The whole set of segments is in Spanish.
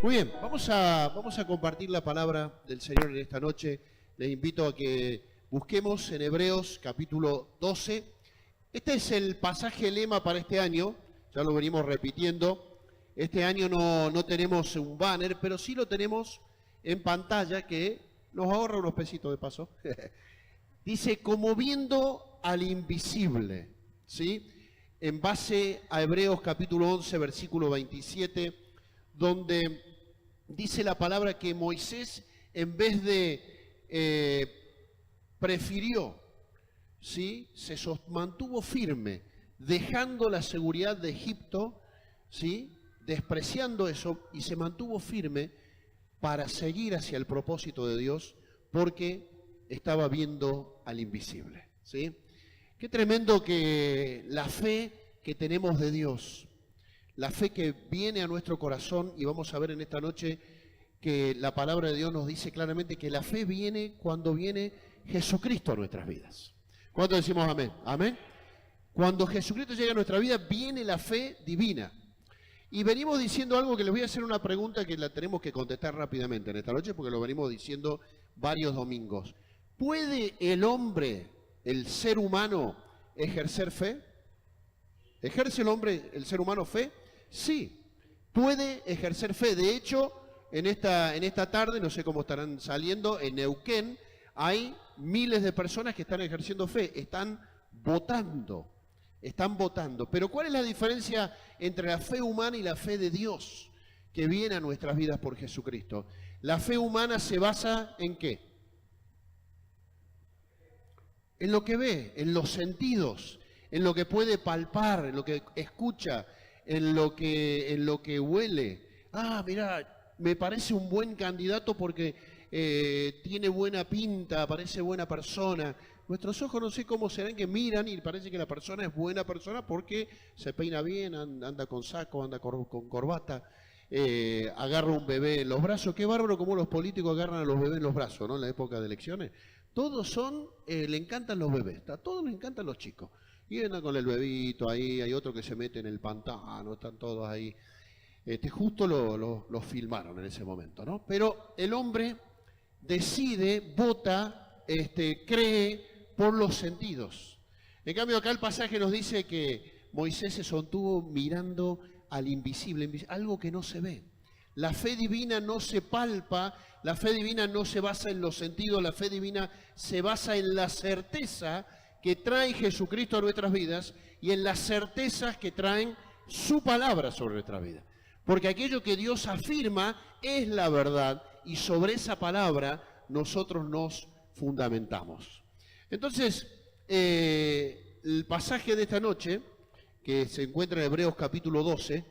Muy bien, vamos a compartir la palabra del Señor en esta noche. Les invito a que busquemos en Hebreos capítulo 12. Este es el pasaje lema para este año, ya lo venimos repitiendo. Este año no tenemos un banner, pero sí lo tenemos en pantalla, que nos ahorra unos pesitos de paso. Dice, como viendo al invisible, ¿sí? En base a Hebreos capítulo 11, versículo 27, donde dice la palabra que Moisés, en vez de prefirió, ¿sí? Se mantuvo firme, dejando la seguridad de Egipto, ¿sí? Despreciando eso, y se mantuvo firme para seguir hacia el propósito de Dios, porque estaba viendo al invisible, ¿sí? Qué tremendo que la fe que tenemos de Dios, la fe que viene a nuestro corazón, y vamos a ver en esta noche que la palabra de Dios nos dice claramente que la fe viene cuando viene Jesucristo a nuestras vidas. ¿Cuánto decimos amén? Amén. Cuando Jesucristo llega a nuestra vida, viene la fe divina. Y venimos diciendo algo que les voy a hacer una pregunta que la tenemos que contestar rápidamente en esta noche, porque lo venimos diciendo varios domingos. ¿Puede el hombre, el ser humano, ejercer fe? ¿Ejerce el hombre, el ser humano, fe? Sí, puede ejercer fe. De hecho, en esta tarde, no sé cómo estarán saliendo, en Neuquén hay miles de personas que están ejerciendo fe, están votando. Pero ¿cuál es la diferencia entre la fe humana y la fe de Dios que viene a nuestras vidas por Jesucristo? La fe humana se basa ¿en qué? En lo que ve, en los sentidos, en lo que puede palpar, en lo que escucha, en lo que huele. Ah, mira, me parece un buen candidato porque tiene buena pinta, parece buena persona. Nuestros ojos no sé cómo serán que miran y parece que la persona es buena persona porque se peina bien, anda con saco, anda con corbata, agarra un bebé en los brazos. Qué bárbaro como los políticos agarran a los bebés en los brazos, ¿no? En la época de elecciones. Todos le encantan los bebés, a todos les encantan los chicos. Y andan con el bebito ahí, hay otro que se mete en el pantano, están todos ahí. Justo lo filmaron en ese momento, ¿no? Pero el hombre decide, vota, cree por los sentidos. En cambio acá el pasaje nos dice que Moisés se sostuvo mirando al invisible, algo que no se ve. La fe divina no se palpa, la fe divina no se basa en los sentidos, la fe divina se basa en la certeza que trae Jesucristo a nuestras vidas y en las certezas que traen su palabra sobre nuestras vidas. Porque aquello que Dios afirma es la verdad y sobre esa palabra nosotros nos fundamentamos. Entonces, el pasaje de esta noche, que se encuentra en Hebreos capítulo 12,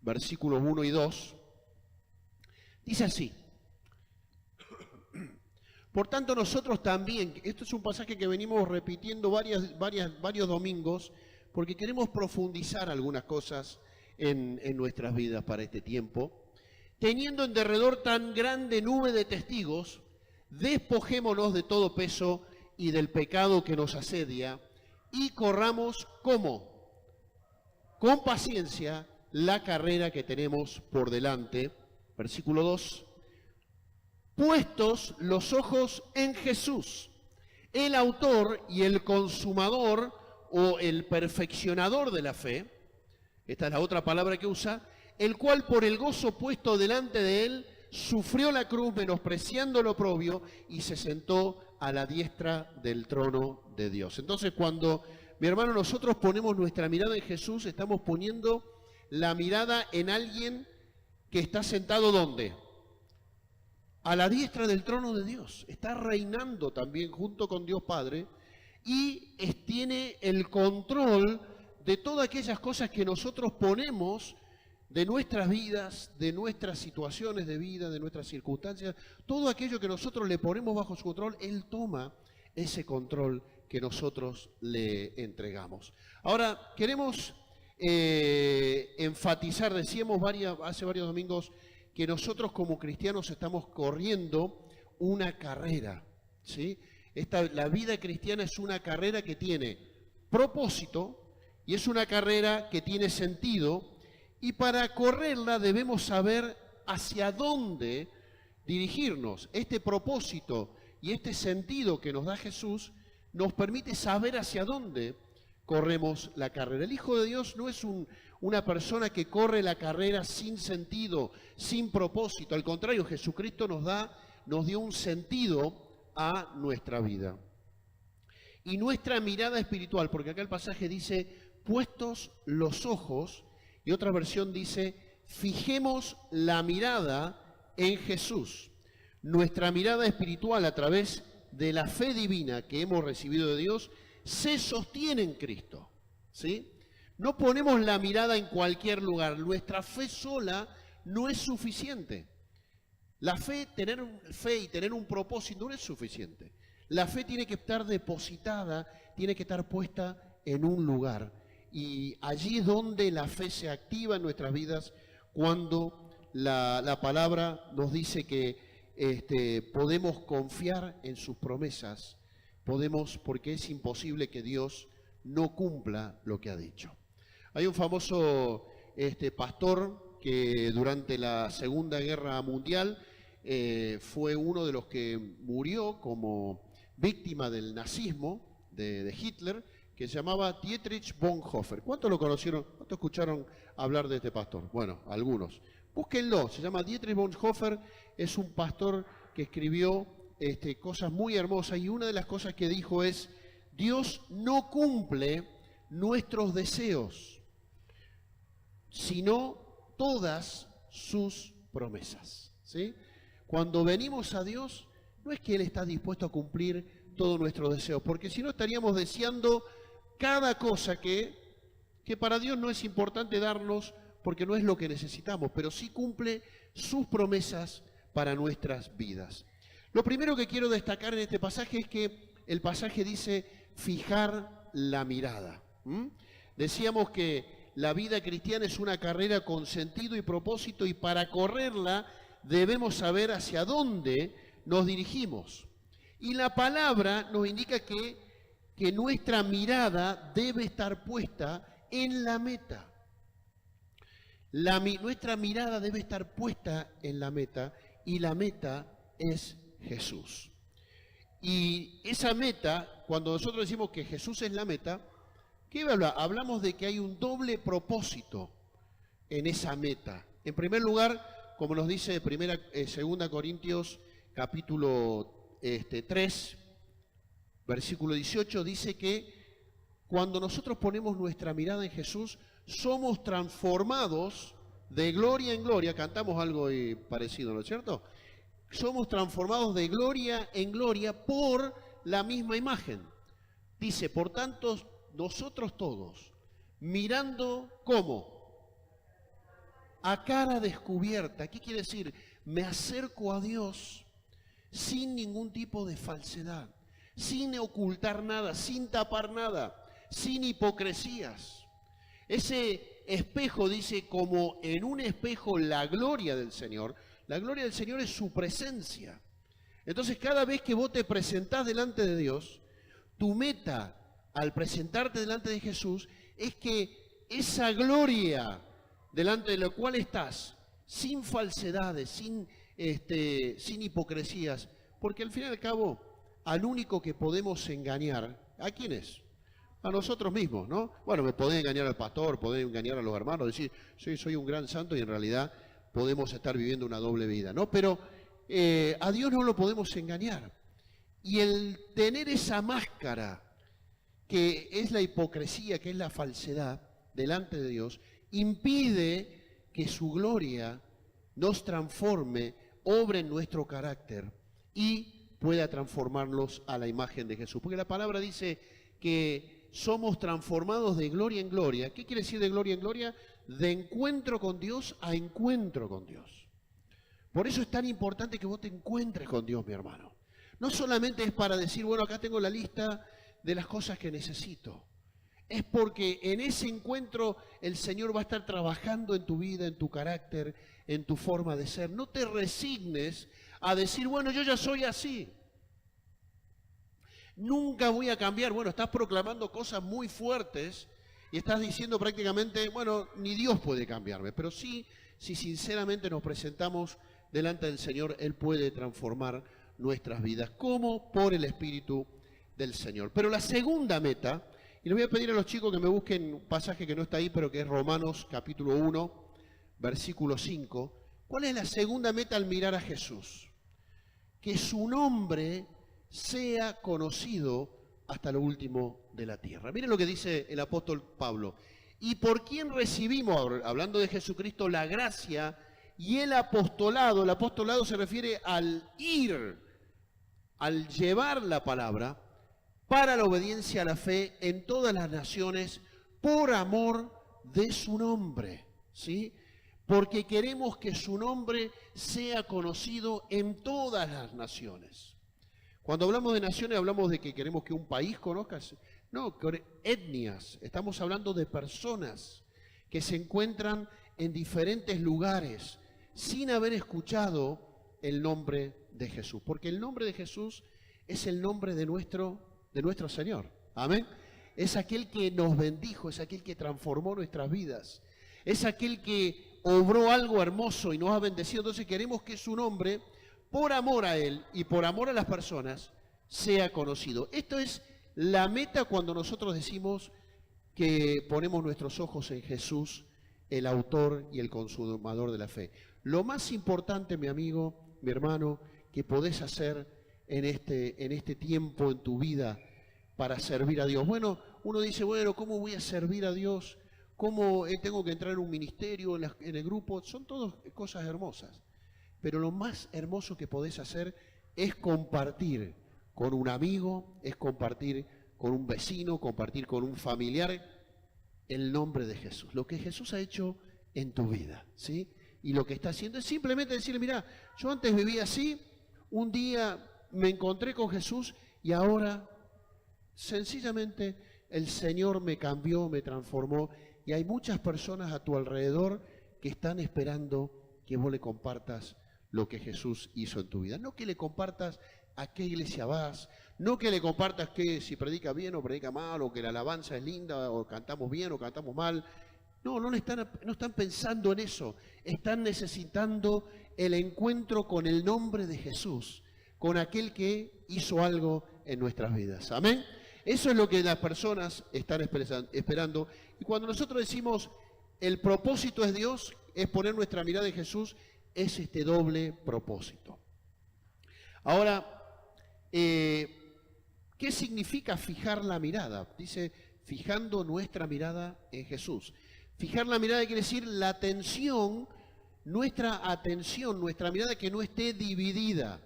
versículos 1 y 2, dice así. Por tanto, nosotros también, esto es un pasaje que venimos repitiendo varios domingos, porque queremos profundizar algunas cosas en nuestras vidas para este tiempo. Teniendo en derredor tan grande nube de testigos, despojémonos de todo peso y del pecado que nos asedia, y corramos ¿cómo? Con paciencia la carrera que tenemos por delante. Versículo 2. Puestos los ojos en Jesús, el autor y el consumador o el perfeccionador de la fe. Esta es la otra palabra que usa. El cual por el gozo puesto delante de él sufrió la cruz, menospreciando lo oprobio, y se sentó a la diestra del trono de Dios. Entonces, cuando, mi hermano, nosotros ponemos nuestra mirada en Jesús, estamos poniendo la mirada en alguien que está sentado ¿dónde? A la diestra del trono de Dios. Está reinando también junto con Dios Padre y tiene el control de todas aquellas cosas que nosotros ponemos de nuestras vidas, de nuestras situaciones de vida, de nuestras circunstancias, todo aquello que nosotros le ponemos bajo su control, Él toma ese control que nosotros le entregamos. Ahora, queremos enfatizar, decíamos hace varios domingos, que nosotros como cristianos estamos corriendo una carrera, ¿sí? La vida cristiana es una carrera que tiene propósito y es una carrera que tiene sentido. Y para correrla debemos saber hacia dónde dirigirnos. Este propósito y este sentido que nos da Jesús nos permite saber hacia dónde corremos la carrera. El Hijo de Dios no es una persona que corre la carrera sin sentido, sin propósito. Al contrario, Jesucristo nos dio un sentido a nuestra vida. Y nuestra mirada espiritual, porque acá el pasaje dice, puestos los ojos, y otra versión dice, fijemos la mirada en Jesús. Nuestra mirada espiritual a través de la fe divina que hemos recibido de Dios se sostiene en Cristo, ¿sí? No ponemos la mirada en cualquier lugar. Nuestra fe sola no es suficiente. La fe, tener fe y tener un propósito no es suficiente. La fe tiene que estar depositada, tiene que estar puesta en un lugar. Y allí es donde la fe se activa en nuestras vidas, cuando la palabra nos dice que podemos confiar en sus promesas. Porque es imposible que Dios no cumpla lo que ha dicho. Hay un famoso pastor que durante la Segunda Guerra Mundial fue uno de los que murió como víctima del nazismo de Hitler, que se llamaba Dietrich Bonhoeffer. ¿Cuántos lo conocieron? ¿Cuántos escucharon hablar de este pastor? Bueno, algunos. Búsquenlo, se llama Dietrich Bonhoeffer, es un pastor que escribió cosas muy hermosas, y una de las cosas que dijo es: Dios no cumple nuestros deseos, sino todas sus promesas, ¿sí? Cuando venimos a Dios, no es que Él está dispuesto a cumplir todos nuestros deseos, porque si no estaríamos deseando cada cosa que para Dios no es importante darnos, porque no es lo que necesitamos, pero sí cumple sus promesas para nuestras vidas. Lo primero que quiero destacar en este pasaje es que el pasaje dice fijar la mirada. Decíamos que la vida cristiana es una carrera con sentido y propósito, y para correrla debemos saber hacia dónde nos dirigimos. Y la palabra nos indica que nuestra mirada debe estar puesta en la meta. Nuestra mirada debe estar puesta en la meta, y la meta es Jesús. Y esa meta, cuando nosotros decimos que Jesús es la meta, ¿qué habla? Hablamos de que hay un doble propósito en esa meta. En primer lugar, como nos dice 2 Corintios capítulo 3, versículo 18, dice que cuando nosotros ponemos nuestra mirada en Jesús, somos transformados de gloria en gloria. Cantamos algo parecido, ¿no es cierto? Somos transformados de gloria en gloria por la misma imagen. Dice, por tanto, nosotros todos, mirando, ¿cómo? A cara descubierta. ¿Qué quiere decir? Me acerco a Dios sin ningún tipo de falsedad, sin ocultar nada, sin tapar nada, sin hipocresías. Ese espejo dice, como en un espejo la gloria del Señor. La gloria del Señor es su presencia. Entonces, cada vez que vos te presentás delante de Dios, tu meta al presentarte delante de Jesús es que esa gloria delante de la cual estás, sin falsedades, sin hipocresías, porque al fin y al cabo, al único que podemos engañar, ¿a quién es? A nosotros mismos, ¿no? Bueno, me podés engañar al pastor, podés engañar a los hermanos, decir, sí, soy un gran santo, y en realidad podemos estar viviendo una doble vida, ¿no? Pero a Dios no lo podemos engañar. Y el tener esa máscara, que es la hipocresía, que es la falsedad, delante de Dios, impide que su gloria nos transforme, obre en nuestro carácter y pueda transformarnos a la imagen de Jesús. Porque la palabra dice que somos transformados de gloria en gloria. ¿Qué quiere decir de gloria en gloria? De encuentro con Dios a encuentro con Dios. Por eso es tan importante que vos te encuentres con Dios, mi hermano. No solamente es para decir, bueno, acá tengo la lista de las cosas que necesito. Es porque en ese encuentro el Señor va a estar trabajando en tu vida, en tu carácter, en tu forma de ser. No te resignes a decir, bueno, yo ya soy así. Nunca voy a cambiar. Bueno, estás proclamando cosas muy fuertes y estás diciendo prácticamente, bueno, ni Dios puede cambiarme. Pero sí si sinceramente nos presentamos delante del Señor, Él puede transformar nuestras vidas. ¿Cómo? Por el Espíritu del Señor. Pero la segunda meta, y le voy a pedir a los chicos que me busquen un pasaje que no está ahí, pero que es Romanos capítulo 1, versículo 5. ¿Cuál es la segunda meta al mirar a Jesús? Que su nombre sea conocido hasta lo último de la tierra. Miren lo que dice el apóstol Pablo. Y por quien recibimos, hablando de Jesucristo, la gracia y el apostolado se refiere al ir, al llevar la palabra para la obediencia a la fe en todas las naciones por amor de su nombre, ¿sí? Porque queremos que su nombre sea conocido en todas las naciones. Cuando hablamos de naciones hablamos de que queremos que un país conozca, no, etnias, estamos hablando de personas que se encuentran en diferentes lugares sin haber escuchado el nombre de Jesús. Porque el nombre de Jesús es el nombre de nuestro Señor. Amén. Es aquel que nos bendijo, es aquel que transformó nuestras vidas, es aquel que obró algo hermoso y nos ha bendecido. Entonces queremos que su nombre, por amor a Él y por amor a las personas, sea conocido. Esto es la meta cuando nosotros decimos que ponemos nuestros ojos en Jesús, el autor y el consumador de la fe. Lo más importante, mi amigo, mi hermano, que podés hacer en este tiempo en tu vida para servir a Dios. Bueno, uno dice, bueno, ¿cómo voy a servir a Dios? ¿Cómo tengo que entrar en un ministerio, en el grupo? Son todas cosas hermosas. Pero lo más hermoso que podés hacer es compartir con un amigo, es compartir con un vecino, compartir con un familiar el nombre de Jesús. Lo que Jesús ha hecho en tu vida, ¿sí? Y lo que está haciendo es simplemente decirle, mira, yo antes vivía así, un día me encontré con Jesús y ahora sencillamente el Señor me cambió, me transformó. Y hay muchas personas a tu alrededor que están esperando que vos le compartas lo que Jesús hizo en tu vida. No que le compartas a qué iglesia vas, no que le compartas que si predica bien o predica mal, o que la alabanza es linda, o cantamos bien o cantamos mal. No están pensando en eso. Están necesitando el encuentro con el nombre de Jesús, con aquel que hizo algo en nuestras vidas. Amén. Eso es lo que las personas están esperando. Y cuando nosotros decimos el propósito es Dios, es poner nuestra mirada en Jesús, es este doble propósito. Ahora, ¿qué significa fijar la mirada? Dice, fijando nuestra mirada en Jesús. Fijar la mirada quiere decir la atención, nuestra mirada que no esté dividida.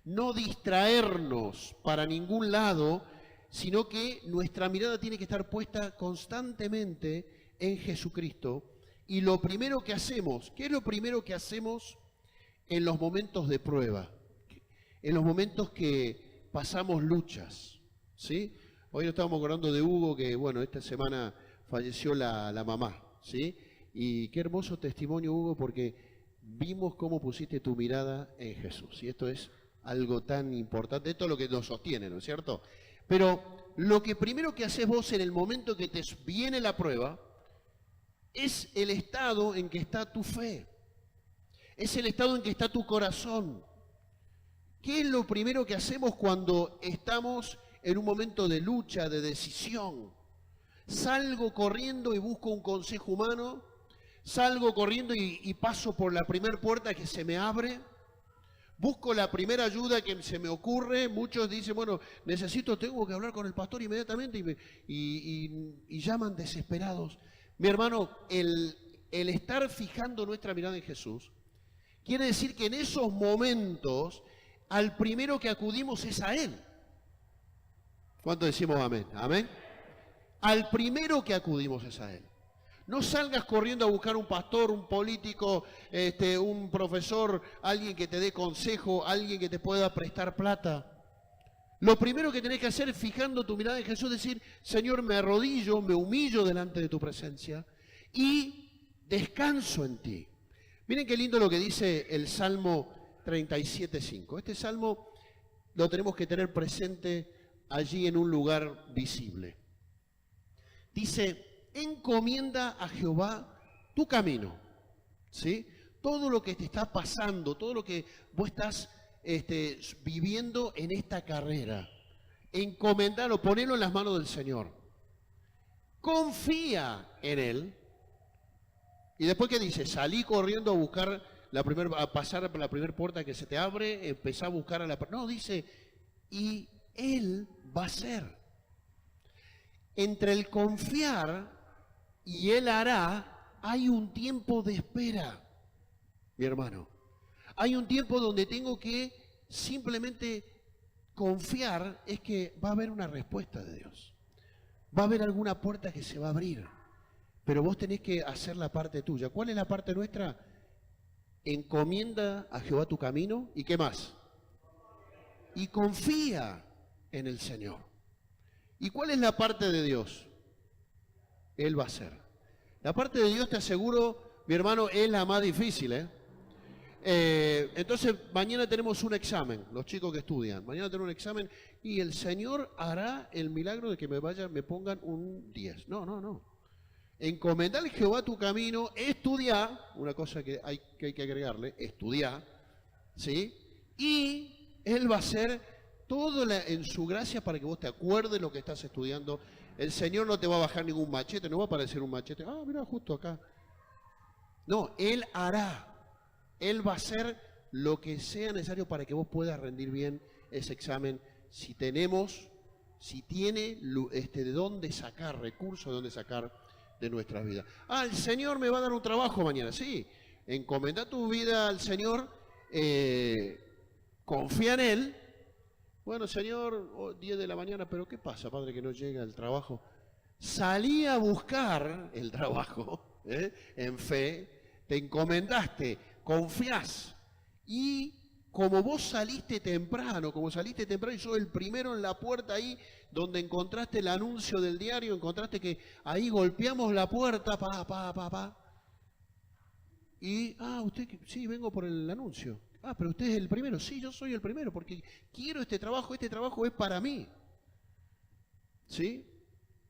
No distraernos para ningún lado, sino que nuestra mirada tiene que estar puesta constantemente en Jesucristo. Y lo primero que hacemos, ¿qué es lo primero que hacemos en los momentos de prueba? En los momentos que pasamos luchas, ¿sí? Hoy nos estábamos acordando de Hugo, que bueno, esta semana falleció la mamá, ¿sí? Y qué hermoso testimonio, Hugo, porque vimos cómo pusiste tu mirada en Jesús. Y esto es algo tan importante, esto es lo que nos sostiene, ¿no es cierto? Pero lo que primero que haces vos en el momento que te viene la prueba es el estado en que está tu fe, es el estado en que está tu corazón. ¿Qué es lo primero que hacemos cuando estamos en un momento de lucha, de decisión? Salgo corriendo y busco un consejo humano, salgo corriendo y paso por la primera puerta que se me abre. Busco la primera ayuda que se me ocurre. Muchos dicen, bueno, tengo que hablar con el pastor inmediatamente y llaman desesperados. Mi hermano, el estar fijando nuestra mirada en Jesús quiere decir que en esos momentos al primero que acudimos es a Él. ¿Cuánto decimos amén? ¿Amén? Al primero que acudimos es a Él. No salgas corriendo a buscar un pastor, un político, un profesor, alguien que te dé consejo, alguien que te pueda prestar plata. Lo primero que tenés que hacer, fijando tu mirada en Jesús, es decir, Señor, me arrodillo, me humillo delante de tu presencia y descanso en ti. Miren qué lindo lo que dice el Salmo 37:5. Este salmo lo tenemos que tener presente allí en un lugar visible. Dice, encomienda a Jehová tu camino, ¿sí? Todo lo que te está pasando, todo lo que vos estás viviendo en esta carrera, encomendalo, ponelo en las manos del Señor. Confía en Él. Y después, ¿qué dice? Salí corriendo a buscar a pasar por la primera puerta que se te abre, empezá a buscar a la... No, dice, y Él va a hacer. Entre el confiar y Él hará, hay un tiempo de espera, mi hermano. Hay un tiempo donde tengo que simplemente confiar, es que va a haber una respuesta de Dios. Va a haber alguna puerta que se va a abrir, pero vos tenés que hacer la parte tuya. ¿Cuál es la parte nuestra? Encomienda a Jehová tu camino, ¿y qué más? Y confía en el Señor. ¿Y cuál es la parte de Dios? Él va a hacer. La parte de Dios, te aseguro, mi hermano, es la más difícil, entonces, mañana tenemos un examen, los chicos que estudian. Mañana tenemos un examen y el Señor hará el milagro de que me pongan un 10. No. Encomendar a Jehová tu camino, estudiar, una cosa que hay que agregarle, estudiar, ¿sí? Y Él va a hacer todo en su gracia para que vos te acuerdes lo que estás estudiando. El Señor no te va a bajar ningún machete, no va a aparecer un machete. Ah, mira, justo acá. No, Él hará. Él va a hacer lo que sea necesario para que vos puedas rendir bien ese examen. Si tiene de dónde sacar, recursos de dónde sacar de nuestras vidas. Ah, el Señor me va a dar un trabajo mañana. Sí, encomenda tu vida al Señor, confía en Él. Bueno, Señor, 10 de la mañana, pero ¿qué pasa, Padre, que no llega el trabajo? Salí a buscar el trabajo, en fe, te encomendaste, confías. Y como vos saliste temprano y sos el primero en la puerta ahí donde encontraste el anuncio del diario, encontraste que ahí golpeamos la puerta, y, usted, sí, vengo por el anuncio. Pero usted es el primero. Sí, yo soy el primero porque quiero este trabajo es para mí. ¿Sí?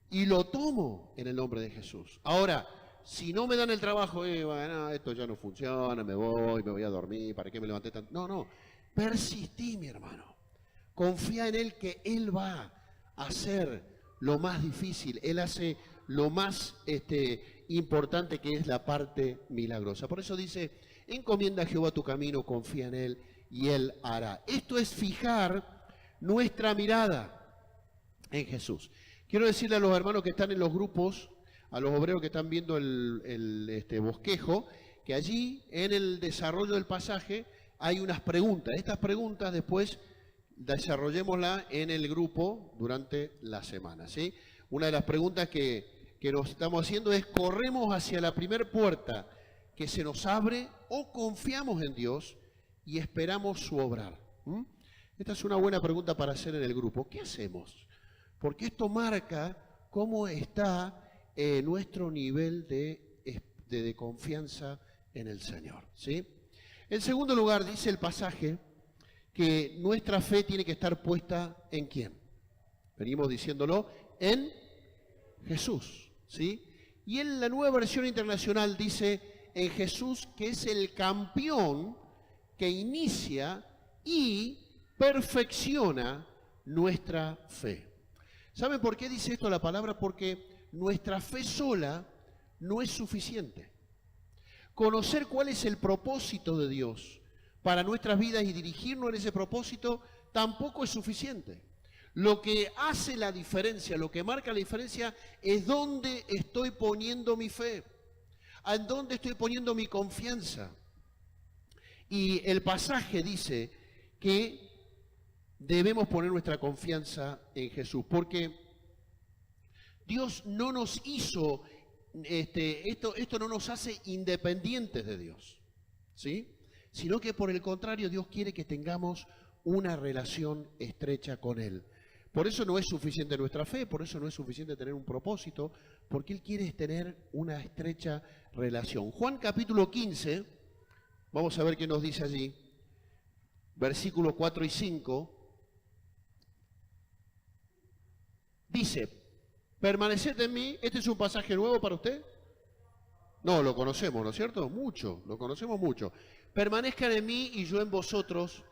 Y lo tomo en el nombre de Jesús. Ahora, si no me dan el trabajo, bueno, esto ya no funciona, me voy a dormir, ¿para qué me levanté tanto? No, persistí, mi hermano. Confía en Él que Él va a hacer lo más difícil. Él hace lo más importante, que es la parte milagrosa. Por eso dice, encomienda a Jehová tu camino, confía en Él y Él hará. Esto es fijar nuestra mirada en Jesús. Quiero decirle a los hermanos que están en los grupos, a los obreros que están viendo el bosquejo, que allí en el desarrollo del pasaje hay unas preguntas. Estas preguntas después desarrollémoslas en el grupo durante la semana, ¿sí? Una de las preguntas que nos estamos haciendo es, ¿corremos hacia la primera puerta que se nos abre o confiamos en Dios y esperamos su obrar? Esta es una buena pregunta para hacer en el grupo. ¿Qué hacemos? Porque esto marca cómo está nuestro nivel de confianza en el Señor, ¿sí? En segundo lugar, dice el pasaje que nuestra fe tiene que estar puesta ¿en quién? Venimos diciéndolo, en Jesús, ¿sí? Y en la Nueva Versión Internacional dice en Jesús, que es el campeón que inicia y perfecciona nuestra fe. ¿Saben por qué dice esto la palabra? Porque nuestra fe sola no es suficiente. Conocer cuál es el propósito de Dios para nuestras vidas y dirigirnos en ese propósito tampoco es suficiente. Lo que hace la diferencia, lo que marca la diferencia es dónde estoy poniendo mi fe, en dónde estoy poniendo mi confianza. Y el pasaje dice que debemos poner nuestra confianza en Jesús, porque Dios no nos hizo, esto no nos hace independientes de Dios, ¿sí? Sino que por el contrario, Dios quiere que tengamos una relación estrecha con Él. Por eso no es suficiente nuestra fe, por eso no es suficiente tener un propósito, porque Él quiere tener una estrecha relación. Juan capítulo 15, vamos a ver qué nos dice allí, versículos 4 y 5, dice, permaneced en mí. Este es un pasaje nuevo para usted. No, lo conocemos, ¿no es cierto? Mucho, lo conocemos mucho. Permanezcan en mí y yo en vosotros,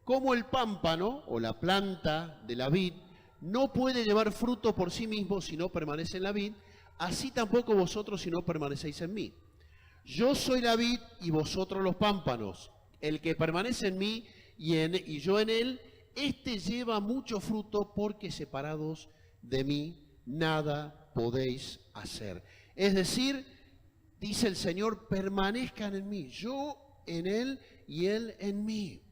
como el pámpano o la planta de la vid no puede llevar fruto por sí mismo si no permanece en la vid, así tampoco vosotros si no permanecéis en mí. Yo soy la vid y vosotros los pámpanos. El que permanece en mí y yo en él, éste lleva mucho fruto, porque separados de mí nada podéis hacer. Es decir, dice el Señor, permanezcan en mí, yo en él y él en mí.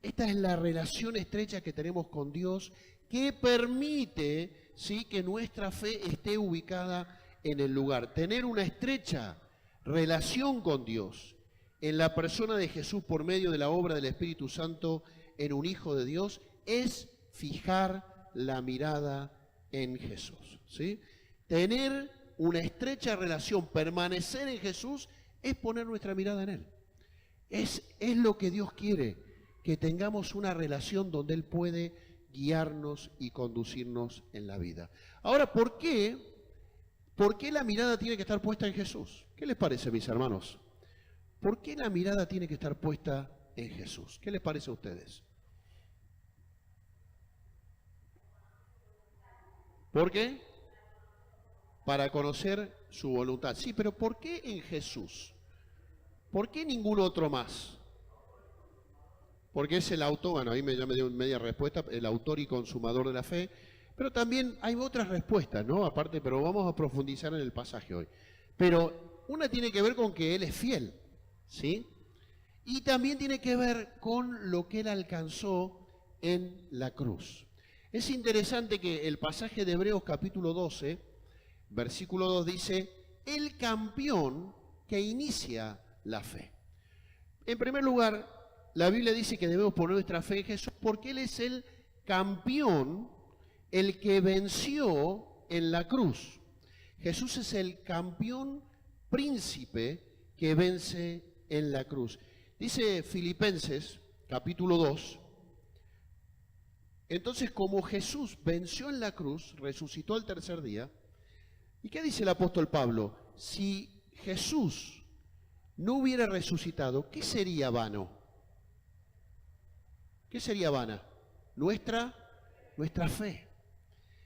Esta es la relación estrecha que tenemos con Dios, que permite, ¿sí?, que nuestra fe esté ubicada en el lugar. Tener una estrecha relación con Dios en la persona de Jesús por medio de la obra del Espíritu Santo en un Hijo de Dios es fijar la mirada en Jesús, ¿sí? Tener una estrecha relación, permanecer en Jesús, es poner nuestra mirada en Él. Es lo que Dios quiere, que tengamos una relación donde Él puede guiarnos y conducirnos en la vida. Ahora, ¿por qué la mirada tiene que estar puesta en Jesús? ¿Qué les parece, mis hermanos? ¿Por qué la mirada tiene que estar puesta en Jesús? ¿Qué les parece a ustedes? ¿Por qué? Para conocer su voluntad. Sí, pero ¿por qué en Jesús? ¿Por qué ningún otro más? Porque es el autor, bueno, ahí ya me dio media respuesta, el autor y consumador de la fe, pero también hay otras respuestas, ¿no? Aparte, pero vamos a profundizar en el pasaje hoy. Pero una tiene que ver con que Él es fiel, ¿sí? Y también tiene que ver con lo que Él alcanzó en la cruz. Es interesante que el pasaje de Hebreos capítulo 12, versículo 2 dice, el campeón que inicia la fe. En primer lugar, la Biblia dice que debemos poner nuestra fe en Jesús porque Él es el campeón, el que venció en la cruz. Jesús es el campeón príncipe que vence en la cruz. Dice Filipenses, capítulo 2, entonces como Jesús venció en la cruz, resucitó al tercer día, ¿y qué dice el apóstol Pablo? Si Jesús no hubiera resucitado, ¿qué sería vano? ¿Qué sería vana? Nuestra fe.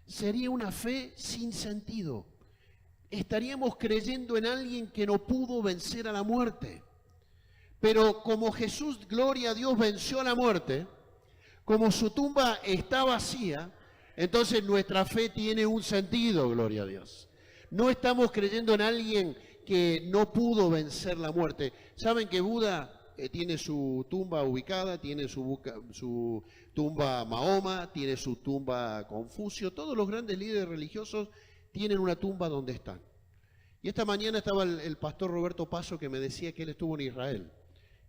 Sería una fe sin sentido. Estaríamos creyendo en alguien que no pudo vencer a la muerte. Pero como Jesús, gloria a Dios, venció a la muerte, como su tumba está vacía, entonces nuestra fe tiene un sentido, gloria a Dios. No estamos creyendo en alguien que no pudo vencer la muerte. ¿Saben que Buda tiene su tumba ubicada, tiene su tumba Mahoma, tiene su tumba Confucio? Todos los grandes líderes religiosos tienen una tumba donde están. Y esta mañana estaba el pastor Roberto Paso, que me decía que él estuvo en Israel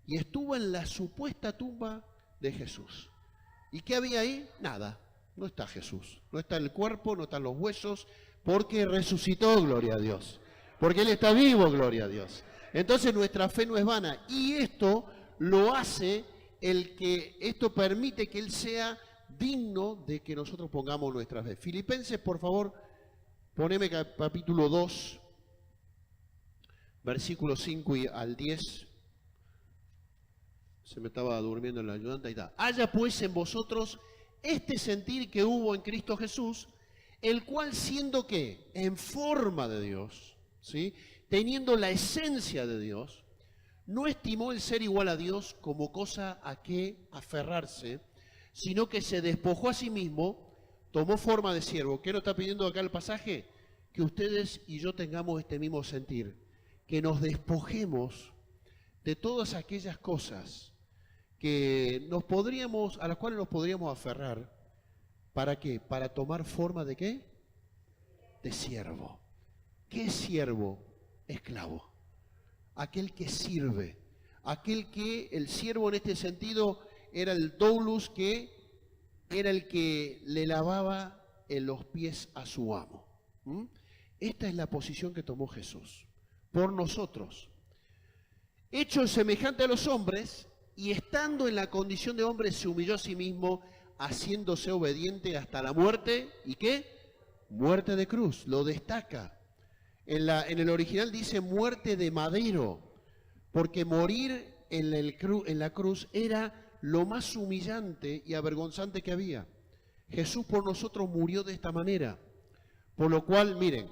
y estuvo en la supuesta tumba de Jesús. ¿Y qué había ahí? Nada, no está Jesús, no está el cuerpo, no están los huesos, porque resucitó, gloria a Dios, porque Él está vivo, gloria a Dios. Entonces nuestra fe no es vana, y esto lo hace esto permite que Él sea digno de que nosotros pongamos nuestra fe. Filipenses, por favor, poneme capítulo 2, versículos 5 al 10. Se me estaba durmiendo en la ayudante, ahí está. Haya pues en vosotros este sentir que hubo en Cristo Jesús, el cual siendo que en forma de Dios, ¿sí?, teniendo la esencia de Dios, no estimó el ser igual a Dios como cosa a que aferrarse, sino que se despojó a sí mismo, tomó forma de siervo. ¿Qué nos está pidiendo acá el pasaje? Que ustedes y yo tengamos este mismo sentir, que nos despojemos de todas aquellas cosas que a las cuales nos podríamos aferrar. ¿Para qué? Para tomar forma de ¿qué? De siervo. ¿Qué es siervo? Esclavo. Aquel que sirve. El siervo en este sentido era el doulos, que era el que le lavaba en los pies a su amo. Esta es la posición que tomó Jesús por nosotros. Hecho semejante a los hombres, y estando en la condición de hombre, se humilló a sí mismo, haciéndose obediente hasta la muerte. ¿Y qué? Muerte de cruz. Lo destaca. En el original dice muerte de madero, porque morir en la cruz era lo más humillante y avergonzante que había. Jesús por nosotros murió de esta manera, por lo cual, miren,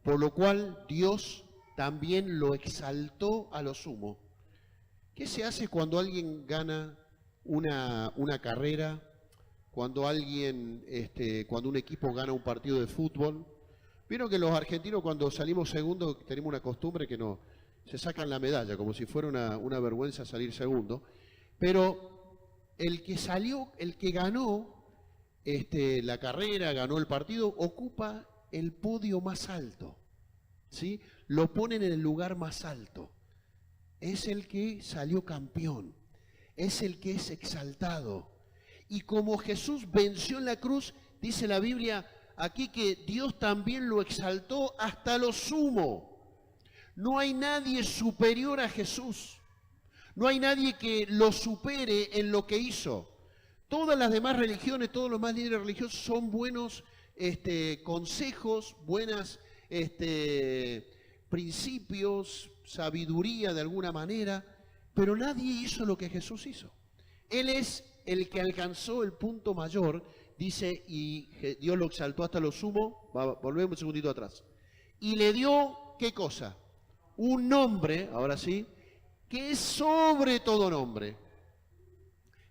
por lo cual Dios también lo exaltó a lo sumo. ¿Qué se hace cuando alguien gana una carrera? Cuando cuando un equipo gana un partido de fútbol. Vieron que los argentinos cuando salimos segundo tenemos una costumbre que no se sacan la medalla, como si fuera una vergüenza salir segundo. Pero el que ganó la carrera, ganó el partido, ocupa el podio más alto, ¿sí? Lo ponen en el lugar más alto. Es el que salió campeón, es el que es exaltado. Y como Jesús venció en la cruz, dice la Biblia aquí que Dios también lo exaltó hasta lo sumo. No hay nadie superior a Jesús. No hay nadie que lo supere en lo que hizo. Todas las demás religiones, todos los más líderes religiosos son buenos consejos, buenos principios, sabiduría de alguna manera, pero nadie hizo lo que Jesús hizo. Él es el que alcanzó el punto mayor, dice, y Dios lo exaltó hasta lo sumo. Volvemos un segundito atrás. Y le dio, ¿qué cosa? Un nombre, ahora sí, que es sobre todo nombre,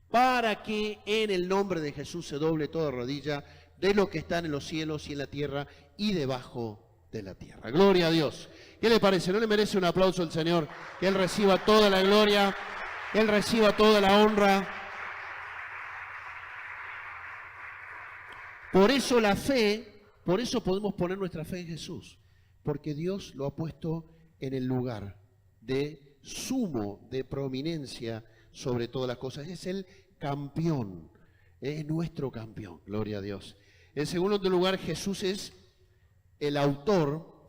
para que en el nombre de Jesús se doble toda rodilla de los que están en los cielos y en la tierra y debajo de la tierra. Gloria a Dios. ¿Qué le parece? ¿No le merece un aplauso al Señor? Que Él reciba toda la gloria, que Él reciba toda la honra. Por eso la fe, por eso podemos poner nuestra fe en Jesús, porque Dios lo ha puesto en el lugar de sumo, de prominencia sobre todas las cosas. Es el campeón, es nuestro campeón, gloria a Dios. En segundo lugar, Jesús es el autor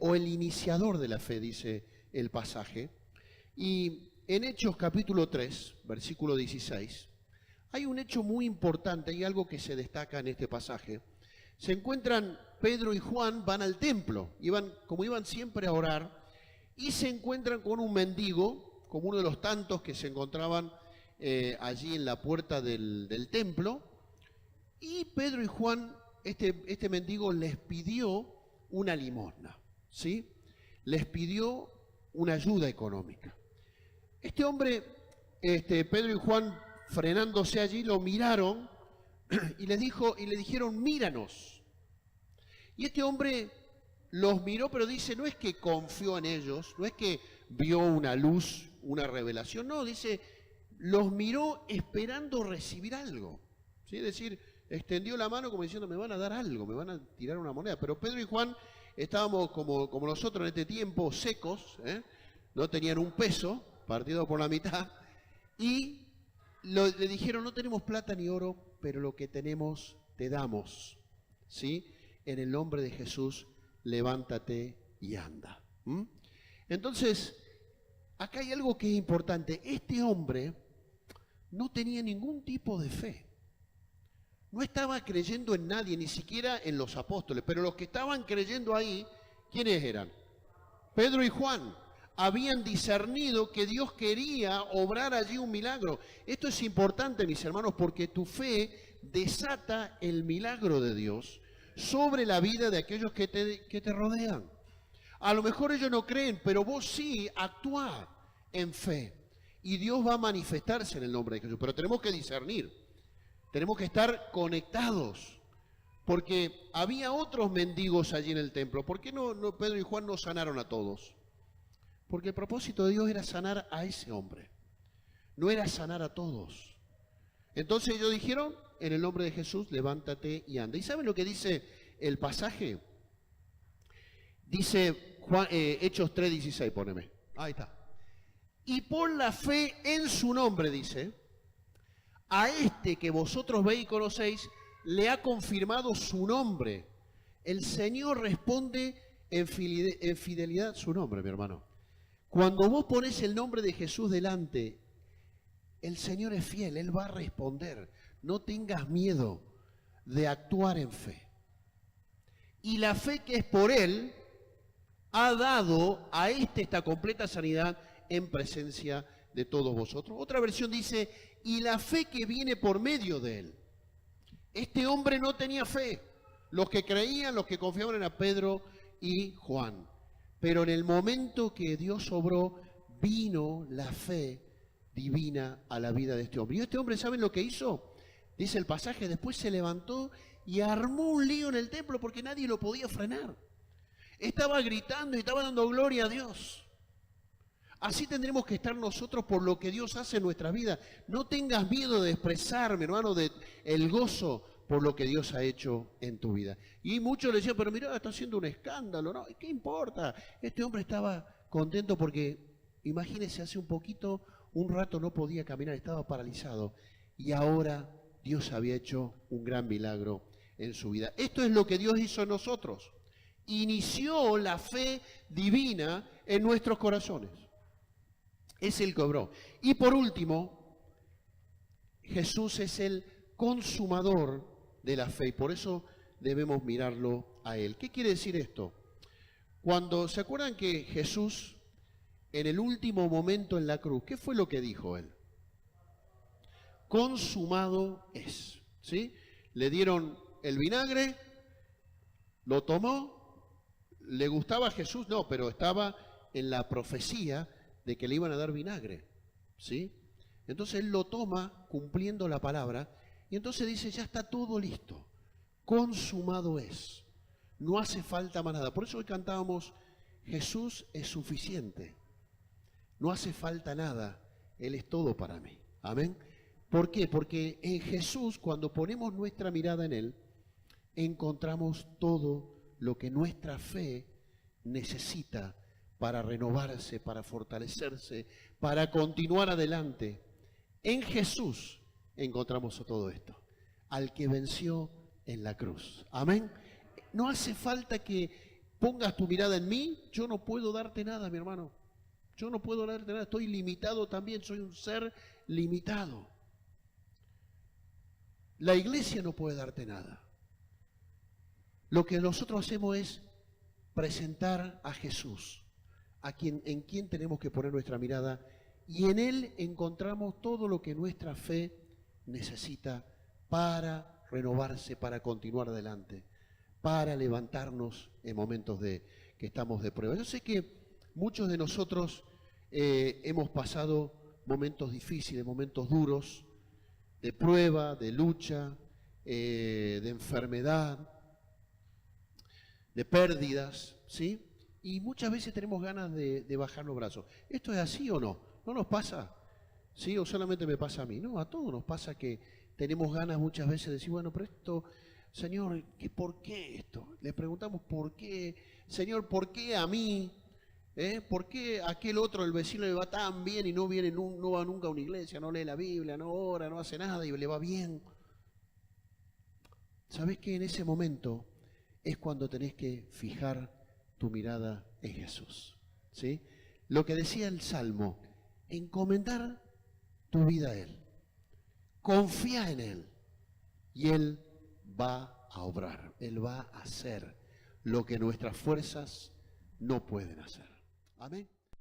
o el iniciador de la fe, dice el pasaje. Y en Hechos capítulo 3, versículo 16, hay un hecho muy importante, hay algo que se destaca en este pasaje. Se encuentran Pedro y Juan, van al templo, como iban siempre a orar, y se encuentran con un mendigo, como uno de los tantos que se encontraban allí en la puerta del templo. Y Pedro y Juan, este mendigo les pidió una limosna, ¿sí? Les pidió una ayuda económica. Este hombre, Pedro y Juan, frenándose allí, lo miraron y le dijeron, míranos. Y este hombre los miró, pero dice, no es que confió en ellos, no es que vio una luz, una revelación, no, dice, los miró esperando recibir algo. ¿Sí? Es decir, extendió la mano como diciendo, me van a dar algo, me van a tirar una moneda. Pero Pedro y Juan estábamos como nosotros en este tiempo, secos, no tenían un peso, partido por la mitad, y le dijeron, no tenemos plata ni oro, pero lo que tenemos te damos, ¿sí? En el nombre de Jesús, levántate y anda. Entonces, acá hay algo que es importante. Este hombre no tenía ningún tipo de fe. No estaba creyendo en nadie, ni siquiera en los apóstoles. Pero los que estaban creyendo ahí, ¿quiénes eran? Pedro y Juan. Habían discernido que Dios quería obrar allí un milagro. Esto es importante, mis hermanos, porque tu fe desata el milagro de Dios sobre la vida de aquellos que te rodean. A lo mejor ellos no creen, pero vos sí actúa en fe. Y Dios va a manifestarse en el nombre de Jesús. Pero tenemos que discernir. Tenemos que estar conectados. Porque había otros mendigos allí en el templo. ¿Por qué no Pedro y Juan no sanaron a todos? Porque el propósito de Dios era sanar a ese hombre. No era sanar a todos. Entonces ellos dijeron, en el nombre de Jesús, levántate y anda. ¿Y saben lo que dice el pasaje? Dice Hechos 3:16, poneme. Ahí está. Y por la fe en su nombre, dice, a este que vosotros veis y conocéis, le ha confirmado su nombre. El Señor responde en fidelidad su nombre, mi hermano. Cuando vos pones el nombre de Jesús delante, el Señor es fiel, Él va a responder. No tengas miedo de actuar en fe. Y la fe que es por Él ha dado a esta completa sanidad en presencia de todos vosotros. Otra versión dice, y la fe que viene por medio de él. Este hombre no tenía fe. Los que creían, los que confiaban era Pedro y Juan. Pero en el momento que Dios obró, vino la fe divina a la vida de este hombre. Y este hombre, ¿saben lo que hizo? Dice el pasaje, después se levantó y armó un lío en el templo porque nadie lo podía frenar. Estaba gritando y estaba dando gloria a Dios. Así tendremos que estar nosotros por lo que Dios hace en nuestra vida. No tengas miedo de expresar, mi hermano, el gozo por lo que Dios ha hecho en tu vida. Y muchos le decían, pero mira, está haciendo un escándalo, ¿no? ¿Qué importa? Este hombre estaba contento porque, imagínense, hace un rato no podía caminar, estaba paralizado. Y ahora Dios había hecho un gran milagro en su vida. Esto es lo que Dios hizo en nosotros. Inició la fe divina en nuestros corazones. Es el que obró. Y por último, Jesús es el consumador de la fe y por eso debemos mirarlo a Él. ¿Qué quiere decir esto? Cuando se acuerdan que Jesús, en el último momento en la cruz, ¿qué fue lo que dijo Él? Consumado es. ¿Sí? Le dieron el vinagre, lo tomó, ¿le gustaba a Jesús? No, pero estaba en la profecía de que le iban a dar vinagre. ¿Sí? Entonces Él lo toma cumpliendo la palabra y entonces dice, ya está todo listo, consumado es, no hace falta más nada. Por eso hoy cantábamos, Jesús es suficiente, no hace falta nada, Él es todo para mí. Amén. ¿Por qué? Porque en Jesús, cuando ponemos nuestra mirada en Él, encontramos todo lo que nuestra fe necesita para renovarse, para fortalecerse, para continuar adelante. En Jesús encontramos todo esto, al que venció en la cruz. Amén. No hace falta que pongas tu mirada en mí, yo no puedo darte nada, mi hermano. Yo no puedo darte nada, estoy limitado también, soy un ser limitado. La iglesia no puede darte nada. Lo que nosotros hacemos es presentar a Jesús, en quien tenemos que poner nuestra mirada, y en Él encontramos todo lo que nuestra fe necesita para renovarse, para continuar adelante, para levantarnos en momentos que estamos de prueba. Yo sé que muchos de nosotros hemos pasado momentos difíciles, momentos duros, de prueba, de lucha, de enfermedad, de pérdidas, ¿sí? Y muchas veces tenemos ganas de bajar los brazos. ¿Esto es así o no? ¿No nos pasa? ¿Sí? ¿O solamente me pasa a mí? No, a todos nos pasa que tenemos ganas muchas veces de decir, bueno, pero esto, Señor, ¿por qué esto? Le preguntamos, ¿por qué? Señor, ¿por qué a mí? ¿Por qué aquel otro, el vecino, le va tan bien y no va nunca a una iglesia, no lee la Biblia, no ora, no hace nada y le va bien? ¿Sabés qué? En ese momento es cuando tenés que fijar tu mirada en Jesús. ¿Sí? Lo que decía el Salmo, encomendar tu vida a Él. Confía en Él y Él va a obrar, Él va a hacer lo que nuestras fuerzas no pueden hacer. Amén.